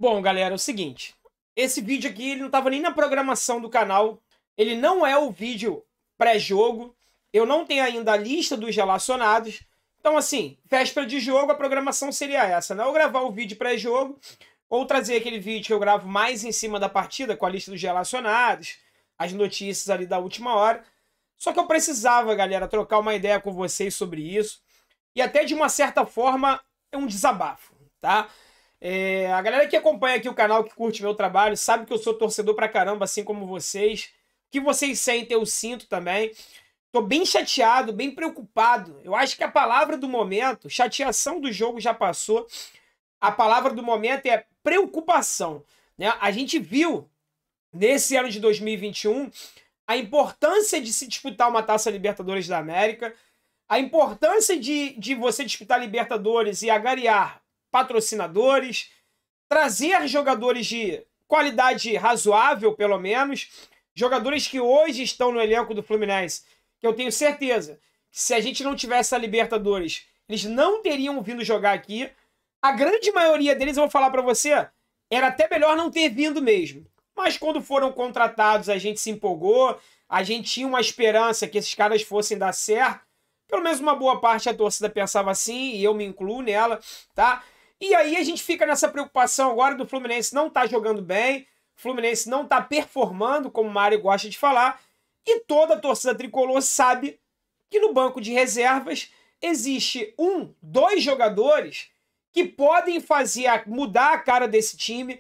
Bom, galera, é o seguinte. Esse vídeo aqui ele não estava nem na programação do canal. Ele não é o vídeo pré-jogo. Eu não tenho ainda a lista dos relacionados. Então, assim, véspera de jogo, a programação seria essa, né? Ou gravar o vídeo pré-jogo, ou trazer aquele vídeo que eu gravo mais em cima da partida, com a lista dos relacionados, as notícias ali da última hora. Só que eu precisava, galera, trocar uma ideia com vocês sobre isso. E até, de uma certa forma, é um desabafo, tá? A galera que acompanha aqui o canal, que curte meu trabalho, sabe que eu sou torcedor pra caramba, assim como vocês. O que vocês sentem, eu sinto também. Tô bem chateado, bem preocupado. Eu acho que a palavra do momento, chateação do jogo já passou. A palavra do momento é preocupação, né? A gente viu, nesse ano de 2021, a importância de se disputar uma Taça Libertadores da América, a importância de você disputar Libertadores e agariar patrocinadores, trazer jogadores de qualidade razoável, pelo menos, jogadores que hoje estão no elenco do Fluminense, que eu tenho certeza que se a gente não tivesse a Libertadores, eles não teriam vindo jogar aqui. A grande maioria deles, eu vou falar para você, era até melhor não ter vindo mesmo. Mas quando foram contratados, a gente se empolgou, a gente tinha uma esperança que esses caras fossem dar certo. Pelo menos uma boa parte da torcida pensava assim, e eu me incluo nela, tá? E aí a gente fica nessa preocupação agora do Fluminense não tá jogando bem, o Fluminense não tá performando, como o Mário gosta de falar, e toda a torcida tricolor sabe que no banco de reservas existe dois jogadores que podem mudar a cara desse time,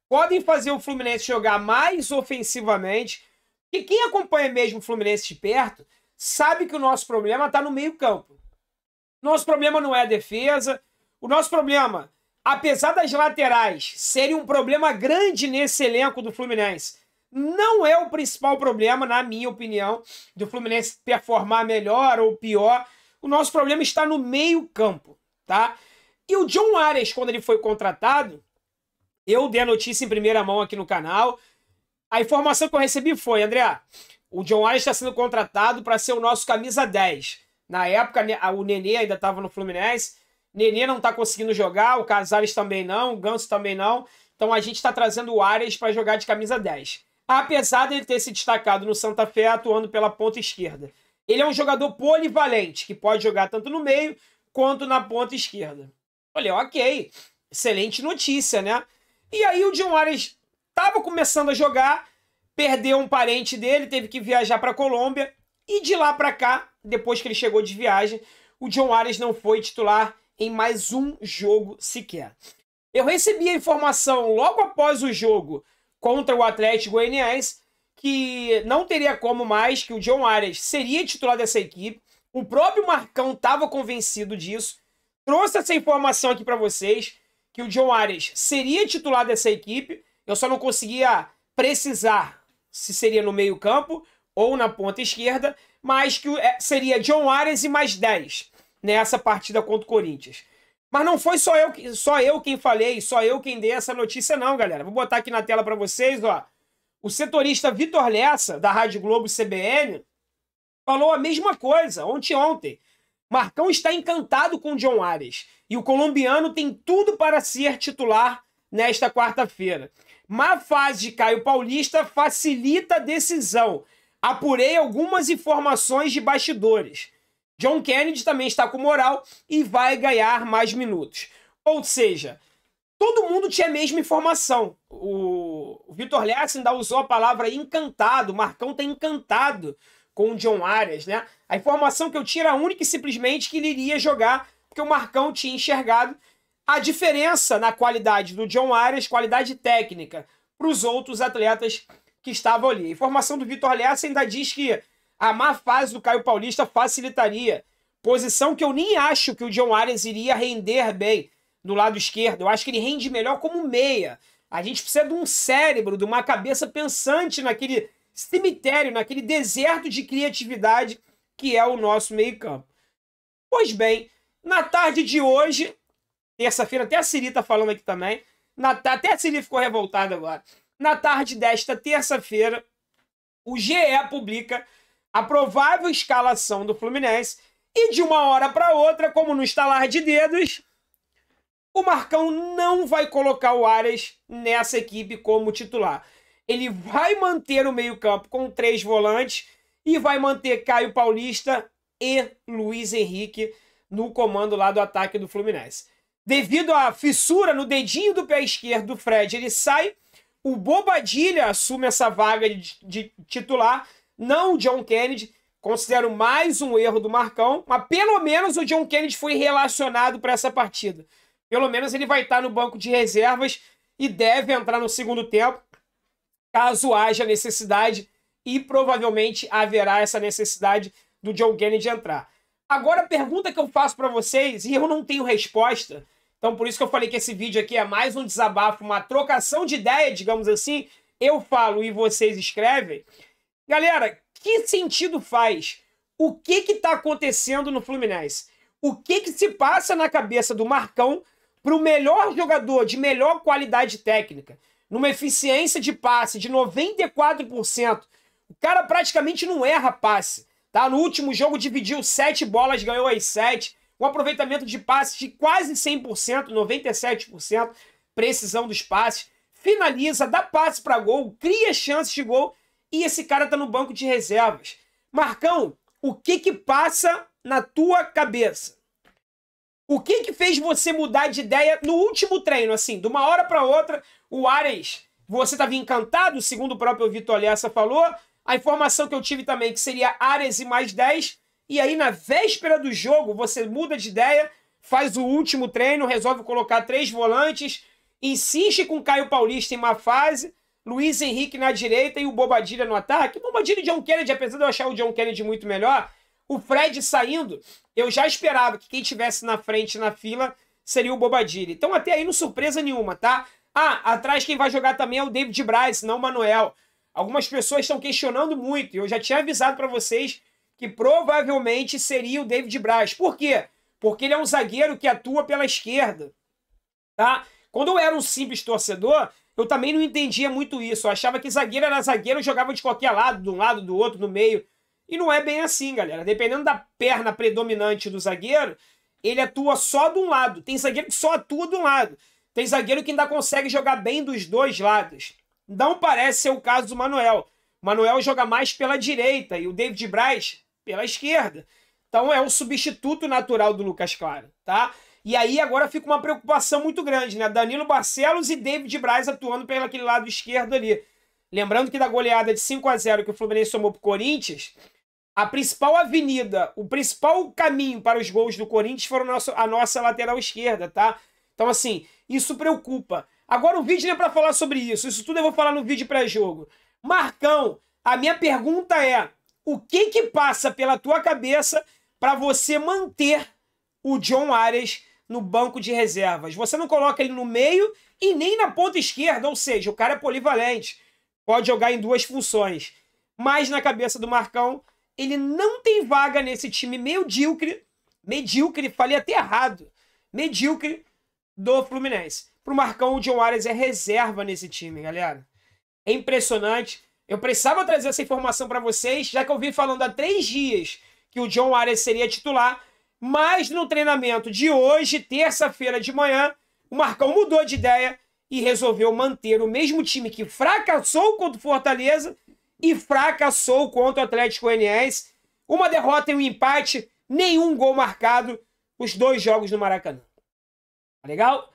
podem fazer o Fluminense jogar mais ofensivamente, e quem acompanha mesmo o Fluminense de perto sabe que o nosso problema está no meio-campo. Nosso problema não é a defesa. O nosso problema, apesar das laterais serem um problema grande nesse elenco do Fluminense, não é o principal problema, na minha opinião, do Fluminense performar melhor ou pior. O nosso problema está no meio-campo, tá? E o John Arias, quando ele foi contratado, eu dei a notícia em primeira mão aqui no canal. A informação que eu recebi foi, André, o John Arias está sendo contratado para ser o nosso camisa 10. Na época, o Nenê ainda estava no Fluminense. Nenê não está conseguindo jogar, o Casares também não, o Ganso também não. Então a gente está trazendo o Arias para jogar de camisa 10. Apesar dele ter se destacado no Santa Fé atuando pela ponta esquerda. Ele é um jogador polivalente, que pode jogar tanto no meio quanto na ponta esquerda. Olha, ok, excelente notícia, né? E aí o John Arias estava começando a jogar, perdeu um parente dele, teve que viajar para a Colômbia, e de lá para cá, depois que ele chegou de viagem, o John Arias não foi titular em mais um jogo sequer. Eu recebi a informação logo após o jogo contra o Atlético Goianiense que não teria como mais, que o John Arias seria titular dessa equipe. O próprio Marcão estava convencido disso. Trouxe essa informação aqui para vocês, que o John Arias seria titular dessa equipe. Eu só não conseguia precisar se seria no meio-campo ou na ponta esquerda, mas que seria John Arias e mais 10 nessa partida contra o Corinthians. Mas não foi só eu quem falei, só eu quem dei essa notícia não, galera. Vou botar aqui na tela para vocês, ó. O setorista Vitor Lessa, da Rádio Globo CBN, falou a mesma coisa ontem. Marcão está encantado com o John Arias e o colombiano tem tudo para ser titular nesta quarta-feira. Má fase de Caio Paulista facilita a decisão. Apurei algumas informações de bastidores. John Kennedy também está com moral e vai ganhar mais minutos. Ou seja, todo mundo tinha a mesma informação. O Vitor Lessa ainda usou a palavra encantado. O Marcão está encantado com o John Arias, né? A informação que eu tinha era única e simplesmente que ele iria jogar, porque o Marcão tinha enxergado a diferença na qualidade do John Arias, qualidade técnica, para os outros atletas que estavam ali. A informação do Vitor Lessa ainda diz que a má fase do Caio Paulista facilitaria. Posição que eu nem acho que o John Arias iria render bem no lado esquerdo. Eu acho que ele rende melhor como meia. A gente precisa de um cérebro, de uma cabeça pensante naquele cemitério, naquele deserto de criatividade que é o nosso meio-campo. Pois bem, na tarde de hoje, terça-feira, até a Siri tá falando aqui também, até a Siri ficou revoltada agora. Na tarde desta terça-feira, o GE publica a provável escalação do Fluminense e de uma hora para outra, como no estalar de dedos, o Marcão não vai colocar o Arias nessa equipe como titular. Ele vai manter o meio-campo com 3 volantes e vai manter Caio Paulista e Luiz Henrique no comando lá do ataque do Fluminense. Devido à fissura no dedinho do pé esquerdo do Fred, ele sai. O Bobadilla assume essa vaga de titular, não o John Kennedy. Considero mais um erro do Marcão, mas pelo menos o John Kennedy foi relacionado para essa partida. Pelo menos ele vai estar no banco de reservas e deve entrar no segundo tempo, caso haja necessidade, e provavelmente haverá essa necessidade do John Kennedy entrar. Agora, a pergunta que eu faço para vocês, e eu não tenho resposta, então por isso que eu falei que esse vídeo aqui é mais um desabafo, uma trocação de ideia, digamos assim, eu falo e vocês escrevem. Galera, que sentido faz? O que está acontecendo no Fluminense? O que se passa na cabeça do Marcão para o melhor jogador de melhor qualidade técnica, numa eficiência de passe de 94%, o cara praticamente não erra passe. Tá? No último jogo dividiu 7 bolas, ganhou as 7, um aproveitamento de passe de quase 100%, 97%, precisão dos passes, finaliza, dá passe para gol, cria chances de gol, e esse cara tá no banco de reservas. Marcão, o que passa na tua cabeça? O que fez você mudar de ideia no último treino, assim, de uma hora para outra, o Arias, você estava encantado, segundo o próprio Vitor Lessa falou, a informação que eu tive também que seria Arias e mais 10, e aí na véspera do jogo você muda de ideia, faz o último treino, resolve colocar 3 volantes, insiste com Caio Paulista em uma fase, Luiz Henrique na direita e o Bobadilla no ataque. Bobadilla e John Kennedy, apesar de eu achar o John Kennedy muito melhor, o Fred saindo, eu já esperava que quem estivesse na frente na fila seria o Bobadilla. Então até aí não surpresa nenhuma, tá? Ah, atrás quem vai jogar também é o David Braz, não o Manuel. Algumas pessoas estão questionando muito, e eu já tinha avisado para vocês que provavelmente seria o David Braz. Por quê? Porque ele é um zagueiro que atua pela esquerda, tá? Quando eu era um simples torcedor, eu também não entendia muito isso. Eu achava que zagueiro era zagueiro e jogava de qualquer lado, de um lado, do outro, no meio. E não é bem assim, galera. Dependendo da perna predominante do zagueiro, ele atua só de um lado. Tem zagueiro que só atua de um lado. Tem zagueiro que ainda consegue jogar bem dos dois lados. Não parece ser o caso do Manuel. O Manuel joga mais pela direita e o David Braz pela esquerda. Então é o substituto natural do Lucas Claro, tá? E aí agora fica uma preocupação muito grande, né? Danilo Barcelos e David Braz atuando pelo aquele lado esquerdo ali. Lembrando que da goleada de 5-0 que o Fluminense tomou pro Corinthians, a principal avenida, o principal caminho para os gols do Corinthians foram a nossa lateral esquerda, tá? Então, assim, isso preocupa. Agora o vídeo não é para falar sobre isso. Isso tudo eu vou falar no vídeo pré-jogo. Marcão, a minha pergunta é, o que passa pela tua cabeça para você manter o John Arias no banco de reservas? Você não coloca ele no meio e nem na ponta esquerda, ou seja, o cara é polivalente, pode jogar em 2 funções. Mas na cabeça do Marcão, ele não tem vaga nesse time medíocre, falei até errado, medíocre do Fluminense. Pro Marcão, o John Arias é reserva nesse time, galera. É impressionante. Eu precisava trazer essa informação para vocês, já que eu vim falando há 3 dias que o John Arias seria titular, mas no treinamento de hoje, terça-feira de manhã, o Marcão mudou de ideia e resolveu manter o mesmo time que fracassou contra o Fortaleza e fracassou contra o Atlético Goianiense. Uma derrota e um empate, nenhum gol marcado, os 2 jogos no Maracanã. Tá legal?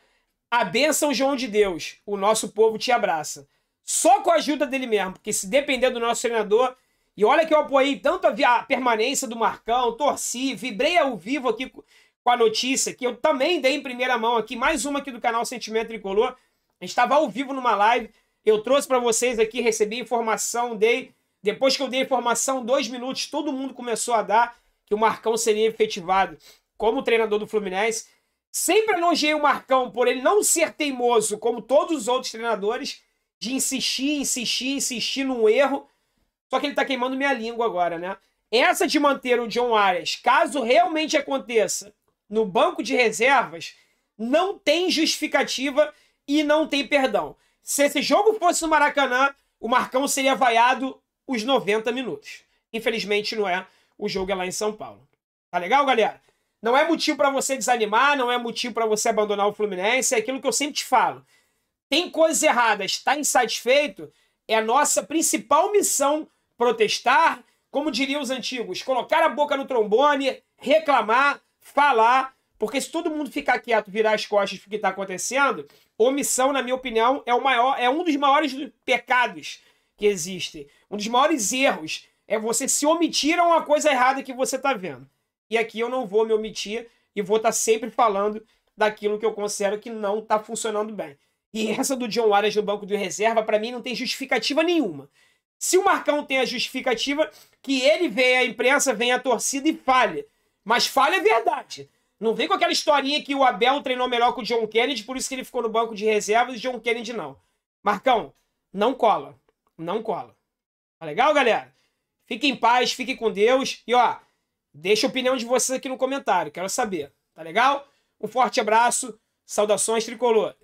A bênção, João de Deus, o nosso povo te abraça. Só com a ajuda dele mesmo, porque se depender do nosso treinador, e olha que eu apoiei tanto a permanência do Marcão, torci, vibrei ao vivo aqui com a notícia, que eu também dei em primeira mão aqui, mais uma aqui do canal Sentimento Tricolor. A gente estava ao vivo numa live, eu trouxe para vocês aqui, recebi informação, depois que eu dei a informação, 2 minutos, todo mundo começou a dar que o Marcão seria efetivado como treinador do Fluminense. Sempre elogiei o Marcão por ele não ser teimoso, como todos os outros treinadores, de insistir num erro. Só que ele tá queimando minha língua agora, né? Essa de manter o John Arias, caso realmente aconteça, no banco de reservas, não tem justificativa e não tem perdão. Se esse jogo fosse no Maracanã, o Marcão seria vaiado os 90 minutos. Infelizmente não é. O jogo é lá em São Paulo. Tá legal, galera? Não é motivo para você desanimar, não é motivo para você abandonar o Fluminense, é aquilo que eu sempre te falo. Tem coisas erradas, está insatisfeito, é a nossa principal missão protestar, como diriam os antigos, colocar a boca no trombone, reclamar, falar, porque se todo mundo ficar quieto, virar as costas do que está acontecendo, omissão, na minha opinião, é um dos maiores pecados que existem. Um dos maiores erros é você se omitir a uma coisa errada que você está vendo. E aqui eu não vou me omitir e vou estar sempre falando daquilo que eu considero que não está funcionando bem. E essa do John Arias no banco de reserva, para mim, não tem justificativa nenhuma. Se o Marcão tem a justificativa, que ele venha à imprensa, venha à torcida e fale. Mas fale a verdade. Não vem com aquela historinha que o Abel treinou melhor que o John Kennedy, por isso que ele ficou no banco de reserva e o John Kennedy não. Marcão, não cola. Não cola. Tá legal, galera? Fiquem em paz, fiquem com Deus. E ó, deixa a opinião de vocês aqui no comentário. Quero saber. Tá legal? Um forte abraço. Saudações tricolores.